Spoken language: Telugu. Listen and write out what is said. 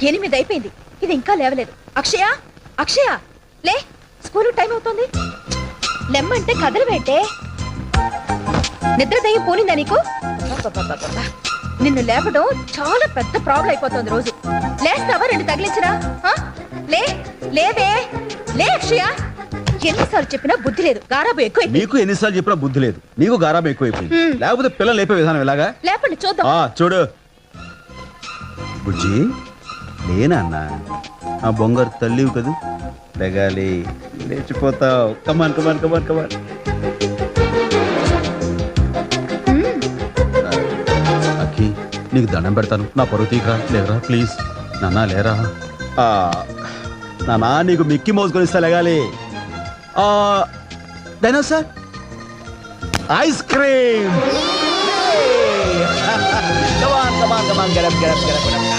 8 అయిపోయింది, ఇది ఇంకా లేవలేదు. అక్షయ, అక్షయ లే, స్కూల్ టైం అవుతుంది. లెమ్మంటే కదలవేంటే? నిద్ర దయ్యం పోనిందా నీకు? నిన్ను లేపడం చాలా పెద్ద ప్రాబ్లం అయిపోతుంది రోజు. లేస్తావా? 2 తగిలించరా? లే, లేవే, లే అక్షయ. ఎన్నిసార్లు చెప్పినా బుద్ధి లేదు, గారాబు ఎక్కువ. నీకు ఎన్నిసార్లు చెప్పినా బుద్ధి లేదు, నీకు గారాబు ఎక్కువైపోయింది. లేకపోతే పిల్లలు లేపే విధానం ఎలాగా? లేపండి చూద్దాం. చూడు బుజ్జి, లేనా అన్న, ఆ బొంగారు తల్లివి కదూ, లెగాలి, లేచిపోతావు. కమాన్ కమాన్ కమాన్ కమాన్. అక్కి, నీకు దండం పెడతాను, నా పరువు తీయరా. లేరా ప్లీజ్ నాన్న, లేరా నానా, నీకు మిక్కీ మౌస్ కొనిస్తా, లెగాలి. Dinosaur ice cream. Come on, come on, come on, get up, get up, get up, get up.